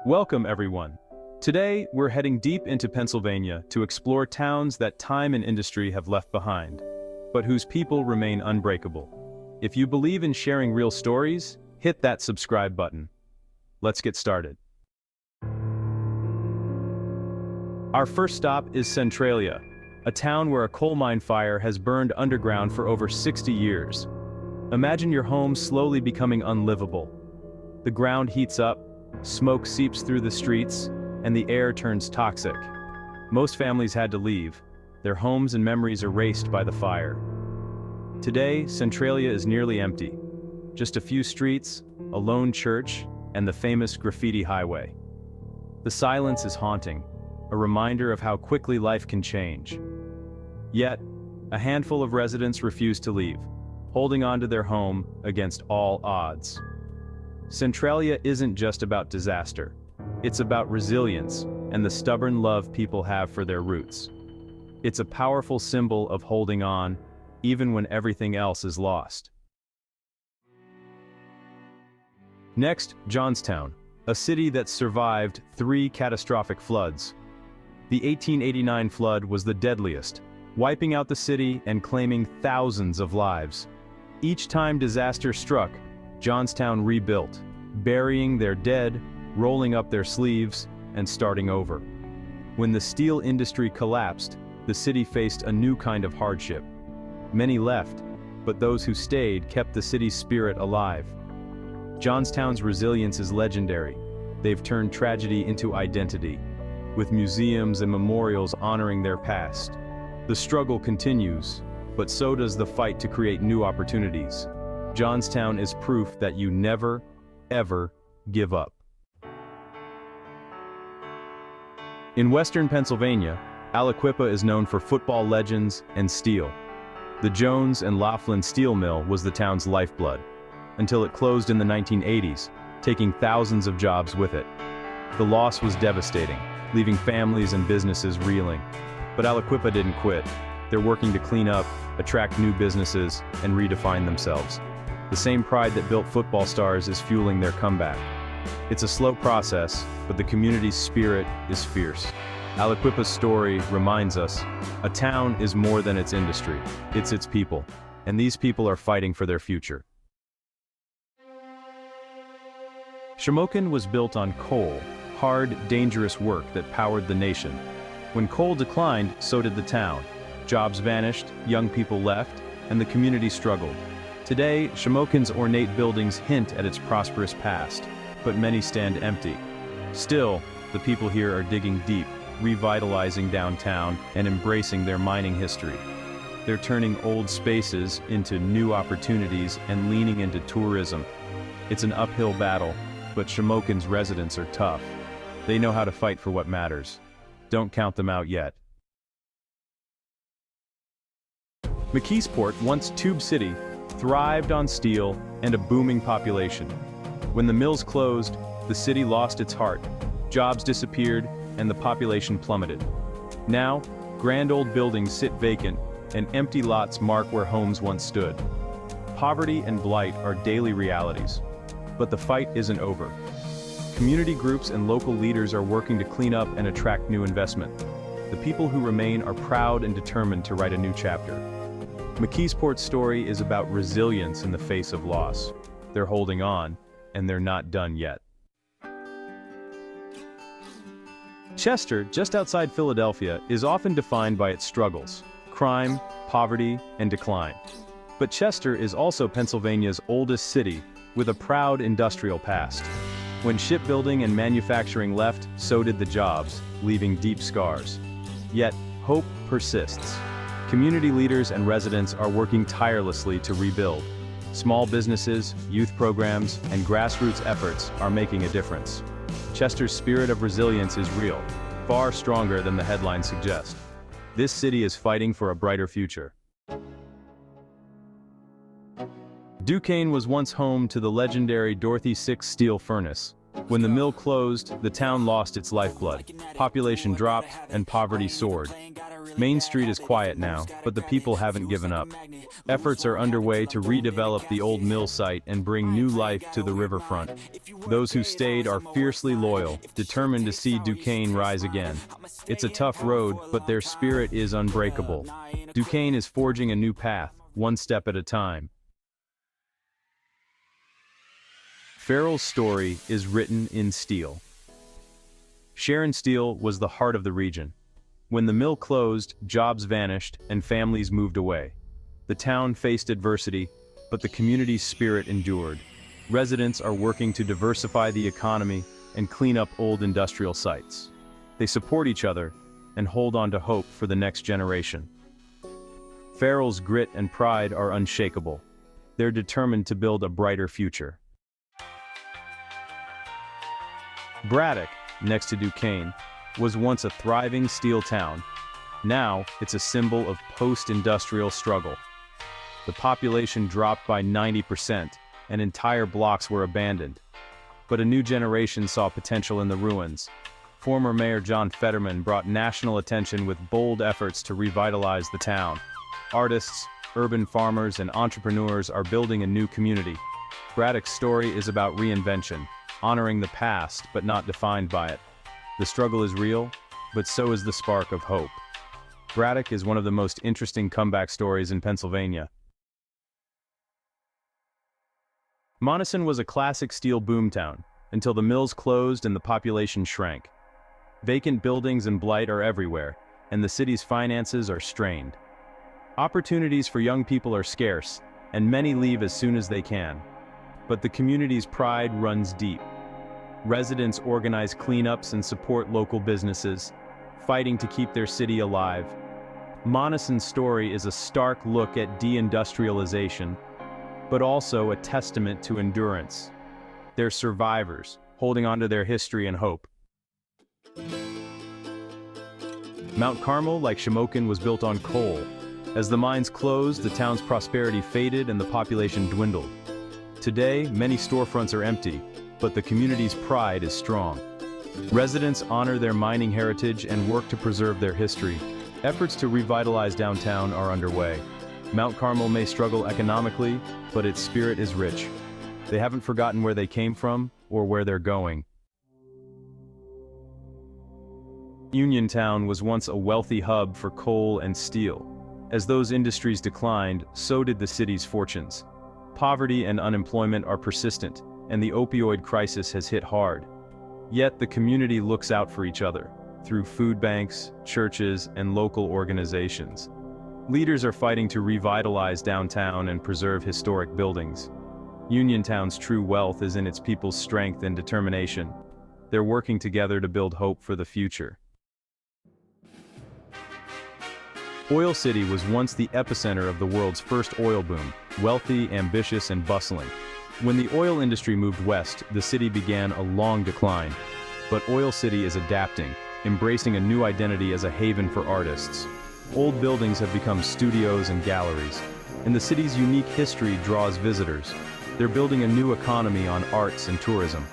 Welcome, everyone. Today, we're heading deep into Pennsylvania to explore towns that time and industry have left behind, but whose people remain unbreakable. If you believe in sharing real stories, hit that subscribe button. Let's get started. Our first stop is Centralia, a town where a coal mine fire has burned underground for over 60 years. Imagine your home slowly becoming unlivable. The ground heats up, smoke seeps through the streets, and the air turns toxic. Most families had to leave, their homes and memories erased by the fire. Today, Centralia is nearly empty. Just a few streets, a lone church, and the famous graffiti highway. The silence is haunting, a reminder of how quickly life can change. Yet, a handful of residents refuse to leave, holding on to their home against all odds. Centralia isn't just about disaster. It's about resilience and the stubborn love people have for their roots. It's a powerful symbol of holding on, even when everything else is lost. Next, Johnstown, a city that survived 3 catastrophic floods. The 1889 flood was the deadliest, wiping out the city and claiming thousands of lives. Each time disaster struck, Johnstown rebuilt, burying their dead, rolling up their sleeves, and starting over. When the steel industry collapsed, the city faced a new kind of hardship. Many left, but those who stayed kept the city's spirit alive. Johnstown's resilience is legendary. They've turned tragedy into identity, with museums and memorials honoring their past. The struggle continues, but so does the fight to create new opportunities. Johnstown is proof that you never, ever give up. In western Pennsylvania, Aliquippa is known for football legends and steel. The Jones and Laughlin steel mill was the town's lifeblood, until it closed in the 1980s, taking thousands of jobs with it. The loss was devastating, leaving families and businesses reeling. But Aliquippa didn't quit. They're working to clean up, attract new businesses, and redefine themselves. The same pride that built football stars is fueling their comeback. It's a slow process, but the community's spirit is fierce. Aliquippa's story reminds us, a town is more than its industry, it's its people, and these people are fighting for their future. Shamokin was built on coal, hard, dangerous work that powered the nation. When coal declined, so did the town. Jobs vanished, young people left, and the community struggled. Today, Shamokin's ornate buildings hint at its prosperous past, but many stand empty. Still, the people here are digging deep, revitalizing downtown and embracing their mining history. They're turning old spaces into new opportunities and leaning into tourism. It's an uphill battle, but Shamokin's residents are tough. They know how to fight for what matters. Don't count them out yet. McKeesport, once Tube City, thrived on steel and a booming population. When the mills closed, the city lost its heart, jobs disappeared, and the population plummeted. Now, grand old buildings sit vacant, and empty lots mark where homes once stood. Poverty and blight are daily realities. But the fight isn't over. Community groups and local leaders are working to clean up and attract new investment. The people who remain are proud and determined to write a new chapter. McKeesport's story is about resilience in the face of loss. They're holding on, and they're not done yet. Chester, just outside Philadelphia, is often defined by its struggles, crime, poverty, and decline. But Chester is also Pennsylvania's oldest city, with a proud industrial past. When shipbuilding and manufacturing left, so did the jobs, leaving deep scars. Yet, hope persists. Community leaders and residents are working tirelessly to rebuild. Small businesses, youth programs, and grassroots efforts are making a difference. Chester's spirit of resilience is real, far stronger than the headlines suggest. This city is fighting for a brighter future. Duquesne was once home to the legendary Dorothy 6 steel furnace. When the mill closed, the town lost its lifeblood. Population dropped, and poverty soared. Main Street is quiet now, but the people haven't given up. Efforts are underway to redevelop the old mill site and bring new life to the riverfront. Those who stayed are fiercely loyal, determined to see Duquesne rise again. It's a tough road, but their spirit is unbreakable. Duquesne is forging a new path, one step at a time. Farrell's story is written in steel. Sharon Steel was the heart of the region. When the mill closed, jobs vanished and families moved away. The town faced adversity, but the community's spirit endured. Residents are working to diversify the economy and clean up old industrial sites. They support each other and hold on to hope for the next generation. Farrell's grit and pride are unshakable. They're determined to build a brighter future. Braddock, next to Duquesne, was once a thriving steel town. Now, it's a symbol of post-industrial struggle. The population dropped by 90%, and entire blocks were abandoned. But a new generation saw potential in the ruins. Former Mayor John Fetterman brought national attention with bold efforts to revitalize the town. Artists, urban farmers, and entrepreneurs are building a new community. Braddock's story is about reinvention, honoring the past but not defined by it. The struggle is real, but so is the spark of hope. Braddock is one of the most interesting comeback stories in Pennsylvania. Monessen was a classic steel boomtown, until the mills closed and the population shrank. Vacant buildings and blight are everywhere, and the city's finances are strained. Opportunities for young people are scarce, and many leave as soon as they can. But the community's pride runs deep. Residents organize cleanups and support local businesses, fighting to keep their city alive. Monessen's story is a stark look at deindustrialization, but also a testament to endurance. They're survivors, holding on to their history and hope. Mount Carmel, like Shamokin, was built on coal. As the mines closed, the town's prosperity faded and the population dwindled. Today, many storefronts are empty, but the community's pride is strong. Residents honor their mining heritage and work to preserve their history. Efforts to revitalize downtown are underway. Mount Carmel may struggle economically, but its spirit is rich. They haven't forgotten where they came from or where they're going. Uniontown was once a wealthy hub for coal and steel. As those industries declined, so did the city's fortunes. Poverty and unemployment are persistent, and the opioid crisis has hit hard. Yet the community looks out for each other, through food banks, churches, and local organizations. Leaders are fighting to revitalize downtown and preserve historic buildings. Uniontown's true wealth is in its people's strength and determination. They're working together to build hope for the future. Oil City was once the epicenter of the world's first oil boom, wealthy, ambitious, and bustling. When the oil industry moved west, the city began a long decline. But Oil City is adapting, embracing a new identity as a haven for artists. Old buildings have become studios and galleries, and the city's unique history draws visitors. They're building a new economy on arts and tourism.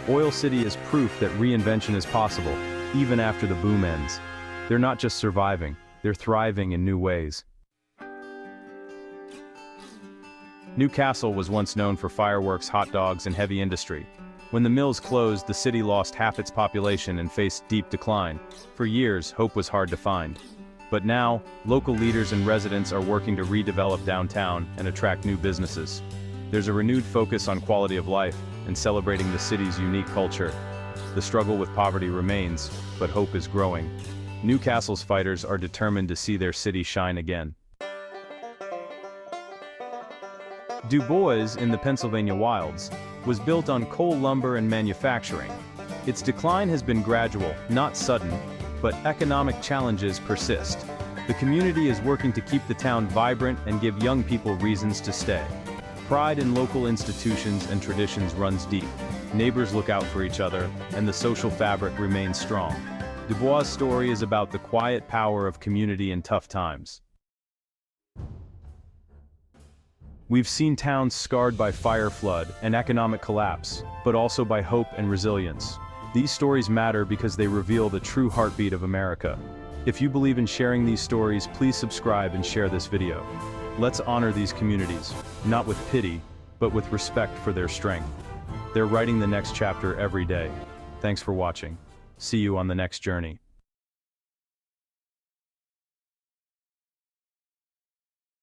Oil City is proof that reinvention is possible, even after the boom ends. They're not just surviving, they're thriving in new ways. New Castle was once known for fireworks, hot dogs, and heavy industry. When the mills closed, the city lost half its population and faced deep decline. For years, hope was hard to find. But now, local leaders and residents are working to redevelop downtown and attract new businesses. There's a renewed focus on quality of life and celebrating the city's unique culture. The struggle with poverty remains, but hope is growing. New Castle's fighters are determined to see their city shine again. Du Bois, in the Pennsylvania wilds, was built on coal lumber and manufacturing. Its decline has been gradual, not sudden, but economic challenges persist. The community is working to keep the town vibrant and give young people reasons to stay. Pride in local institutions and traditions runs deep. Neighbors look out for each other, and the social fabric remains strong. Du Bois' story is about the quiet power of community in tough times. We've seen towns scarred by fire flood and economic collapse, but also by hope and resilience. These stories matter because they reveal the true heartbeat of America. If you believe in sharing these stories, please subscribe and share this video. Let's honor these communities, not with pity, but with respect for their strength. They're writing the next chapter every day. Thanks for watching. See you on the next journey.